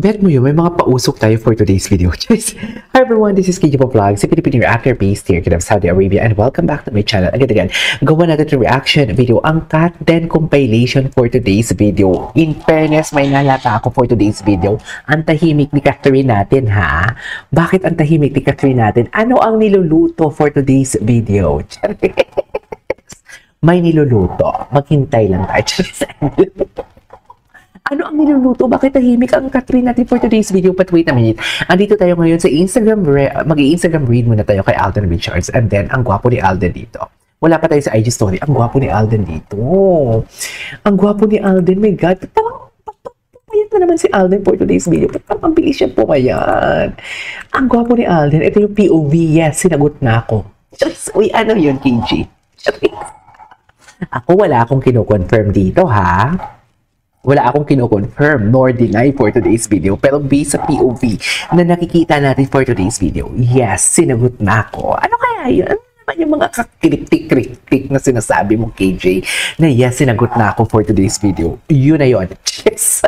Bet mo yun, may mga pausok tayo for today's video. Hi everyone, this is KJ Vlogs, a Filipino reactor based here in Saudi Arabia, and welcome back to my channel. Again, gawa natin yung reaction video, ang Cat Den compilation for today's video. In fairness, may nalata ako for today's video. Ang tahimik ni Catherine natin, ha? Bakit ang tahimik ni Catherine natin? Ano ang niluluto for today's video? May niluluto. Maghintay lang tayo. Ano ang niluluto? Bakit tahimik ang Catherine natin for today's video? But wait a minute. Andito tayo ngayon sa Instagram. Mag-i-Instagram read muna tayo kay Alden Richards. And then, ang gwapo ni Alden dito. Wala pa tayo sa IG story. Ang gwapo ni Alden dito. Ang gwapo ni Alden. My God. Payat na naman si Alden for today's video. Ang bilis siya pumayan. Ang gwapo ni Alden. Ito yung POV. Yes, sinagot na ako. Uy, ano yun, KG? Ako, wala akong kino-confirm dito, ha? Wala akong kino-confirm nor deny for today's video. Pero based sa POV na nakikita natin for today's video, yes, sinagot na ako. Ano kaya yun? Ano naman yung mga kakritik-kritik na sinasabi mo, KJ? Na yes, sinagot na ako for today's video. Yun na yun. Yes.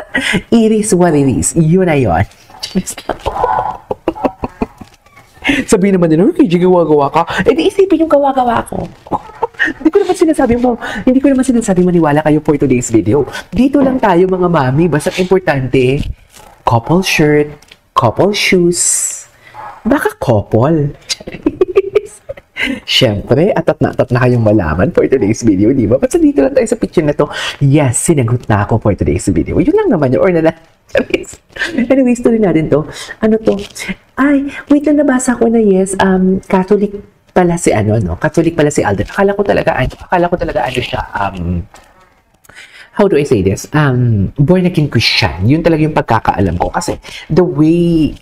It is what it is. Yun na yun. Sabihin naman din, KJ, gawa-gawa ka. Eh, di isipin yung gawa-gawa ko. Hindi ko naman sinasabi maniwala kayo for today's video. Dito lang tayo mga mami, basta importante, couple shirt, couple shoes, baka couple. Siyempre, atat na kayong malaman for today's video, di ba? Basta dito lang tayo sa picture na to, yes, sinagot na ako for today's video. Yun lang naman yun, or na lang. Anyways, tuloy natin to. Ano to? Ay, wait lang, nabasa ko na yes, Catholic pala si Catholic pala si Alden. Akala ko talaga ano siya, how do I say this? Born again Christian. Yun talaga yung pagkakaalam ko. Kasi the way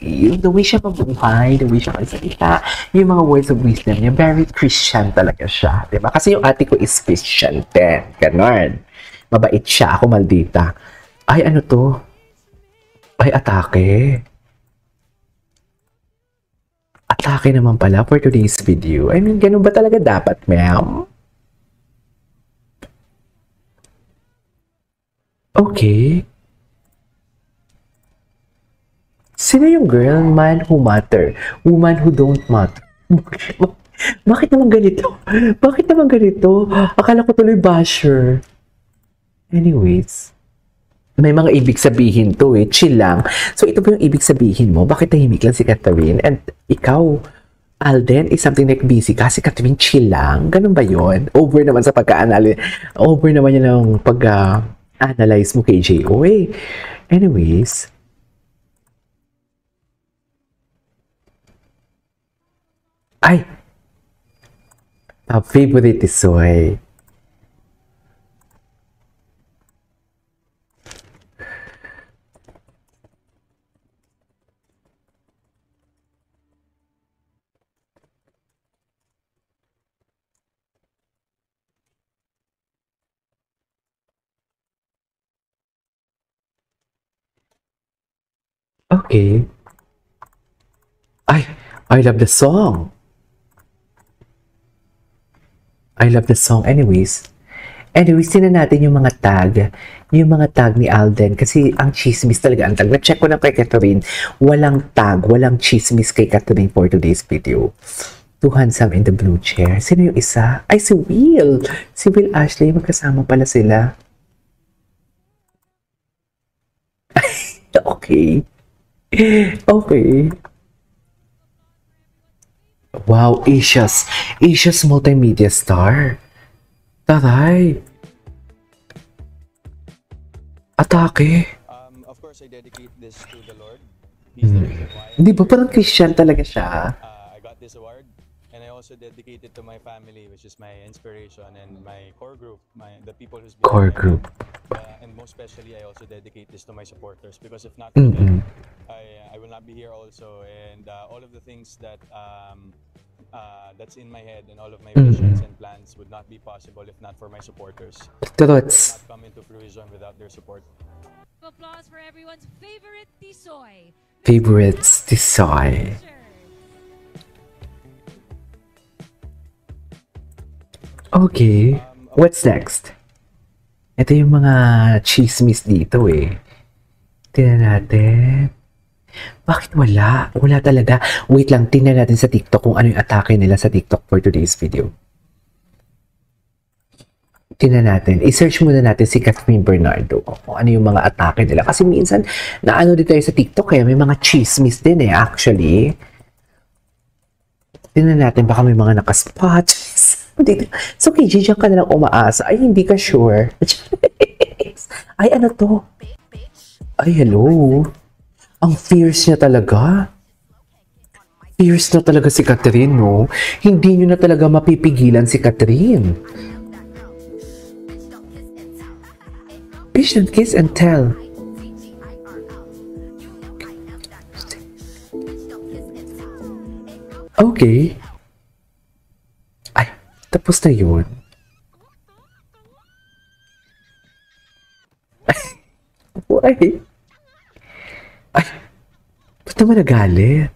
siya mabuhay, the way siya magsalita, yung mga words of wisdom niya, very Christian talaga siya. Diba? Kasi yung ate ko is Christian din. Ganon. Mabait siya. Ako maldita. Ay, ano to? Ay, atake. Atake naman pala for today's video. I mean, ganun ba talaga dapat, ma'am? Okay. Sino yung girl? Man who matter. Woman who don't matter. Bakit naman ganito? Bakit naman ganito? Akala ko tuloy basher. Anyways. May mga ibig sabihin to eh. Chill lang. So, ito ba yung ibig sabihin mo? Bakit tahimik lang si Catherine? And ikaw, Alden, is something like busy kasi Catherine, chill lang. Ganun ba yun? Over naman sa pagka-analyze. Over naman yun ang pag-analyze mo kay J.O. eh. Anyways. Ay! Favorite is soy. Okay. I love the song. I love the song. Anyways, tingnan natin yung mga tag. Yung mga tag ni Alden. Kasi ang chismis talaga ang tag. Na-check ko na kay Catherine. Walang tag, walang chismis kay Catherine for today's video. Too handsome in the blue chair. Sino yung isa? Ay, si Will. Si Will Ashley. Magkasama pala sila. Okay. Okay. Wow, Asia's multimedia star. Taray. Atake. Of course, I dedicate this to the Lord. He's the reason why. Di ba parang Christian talaga siya? I got this award, and I also dedicate it to my family, which is my inspiration, and my core group, the people who's been Core group. And most especially, I also dedicate this to my supporters, because if not for them, I will not be here also, and all of the things that that's in my head and all of my visions and plans would not be possible if not for my supporters. Trots. Not come into fruition without their support. Applause for everyone's favorite Tisoy. Favorites, Tisoy. Okay. What's next? Ito yung mga chismis dito eh. Tingnan natin. Bakit wala? Wala talaga. Wait lang, tingnan natin sa TikTok kung ano yung atake nila sa TikTok for today's video. Tingnan natin. I-search muna natin si Catherine Bernardo kung ano yung mga atake nila. Kasi minsan, naano din tayo sa TikTok may mga chismis din eh, actually. Tingnan natin, baka may mga nakaspot. So, KJ, diyan ka na lang umaasa. Ay, hindi ka sure. Ay, ano to? Ay, hello. Ang fierce niya talaga. Fierce na talaga si Catherine, no? Hindi niyo na talaga mapipigilan si Catherine. Patient kiss and tell. Okay. Ay, tapos na yun. Ay. Ay. Ba't naman nagalit?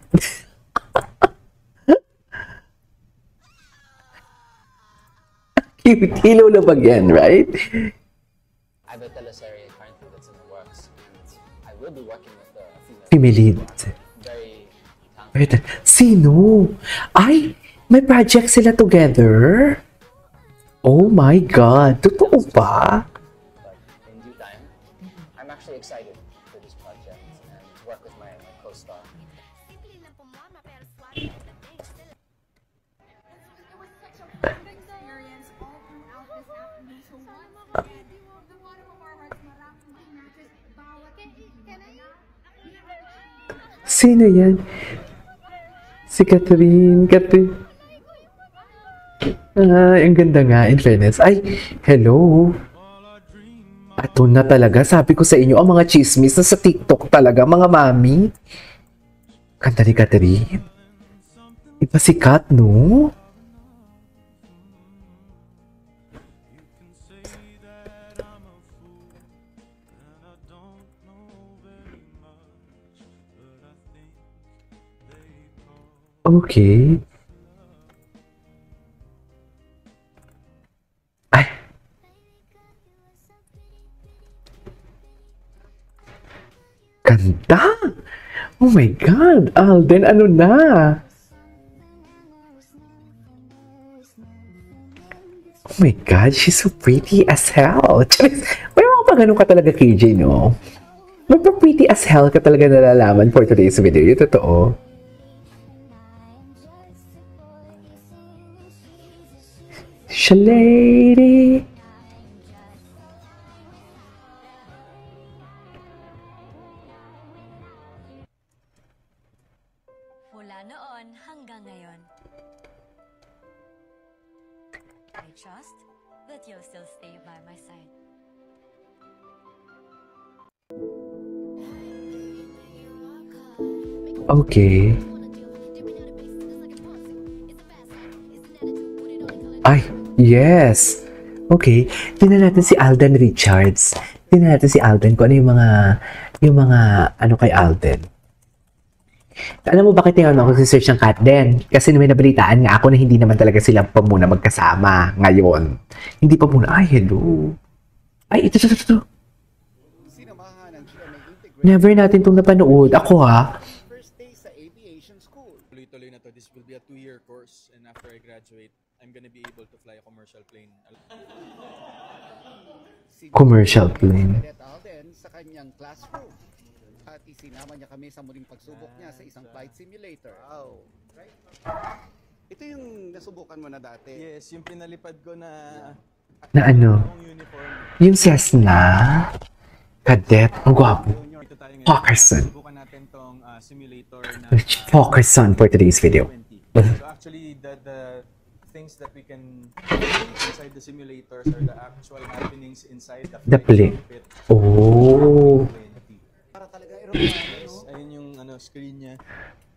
Cute. Hello labag yan, right? I have a teleserye currently that's in the works, and I will be working with a Female lead. very Wait, talented. sino? Ay, may project sila together? Oh my God. Totoo ba? But in due time, I'm actually excited for this project and to work with my co-star. Sino yan? Si Catherine. Catherine. Ay, ang ganda nga, in fairness. Ay, hello. Ato na talaga. Sabi ko sa inyo, ang mga chismis na sa TikTok talaga, mga mami. Kanta ni Catherine. Iba si Kat, no? Okay. Ay. Ganda! Oh my God! Alden, ano na? Oh my God, she's so pretty as hell. Charis, may mga pa ganun ka talaga, KJ, no? May pa pretty as hell ka talaga nalalaman for today's video. Yung totoo. Shalady. Mula noon hanggang ngayon. I trust that you'll still stay by my side. Okay. Ay, yes. Okay. Tingnan natin si Alden Richards. Tingnan natin si Alden kung ano yung mga ano kay Alden. Alam mo bakit tingnan ako si search ng Kat din? Kasi may nabalitaan nga ako na hindi naman talaga sila pa muna magkasama ngayon. Hindi pa muna. Ay, hello. Ay, ito. Never natin itong napanood. Ako ha. First day sa aviation school. Tuloy-tuloy na to. This will be a 2-year course, and after I graduate, I'm gonna be able to fly a commercial plane. Commercial plane. Cadet Alden sa kanyang classroom. At isinama niya kami sa muling pagsubok niya sa isang flight simulator. Wow. Ito yung nasubukan mo na dati. Yes, yung pinalipad ko na Na ano? akong uniform. Yung Cessna. Cadet. Ang gwapo. Ito tayo ngayon. Fockerson. Subukan natin tong simulator na Fockerson for today's video. 20. So actually, the things that we can do inside the simulators are the actual happenings inside The plane. cockpit. Oh. Para talaga aeroplano. Yes, ayun yung screen niya.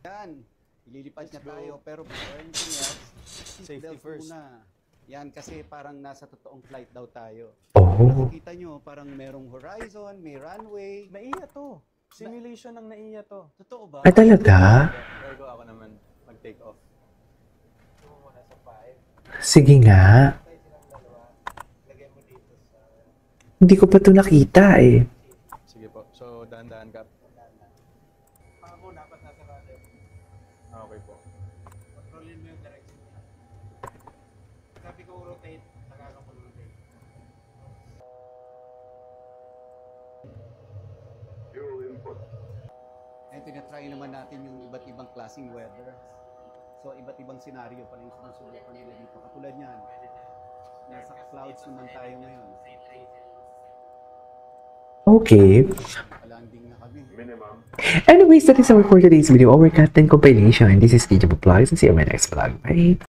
Yan. Ililipad niya tayo. Pero before anything else, Safety seatbelt first. muna. Yan kasi parang nasa totoong flight daw tayo. Oh. Nakikita nyo, parang merong horizon, may runway. Naiya to. Simulation ng naiya to. Totoo ba? Ay talaga? Ergo ako naman mag-take off. Sige nga. Hindi ko pa to nakita eh. Sige po. So, dahan-dahan ka. Ako dapat nasa radar. Okay po. Kontrolin mo yung direction niya. Sabi ko rotate, nakakapag-rotate. And tinatry naman natin yung iba't ibang klaseng weather. So, iba't ibang senaryo pala yung sinusubukan nila dito. Katulad niyan, nasa clouds naman tayo ngayon. Okay. Landing na kami. Anyways, that is our for today's video, our Captain compilation. This is DJ Vlogs, and see you in my next vlog. Bye!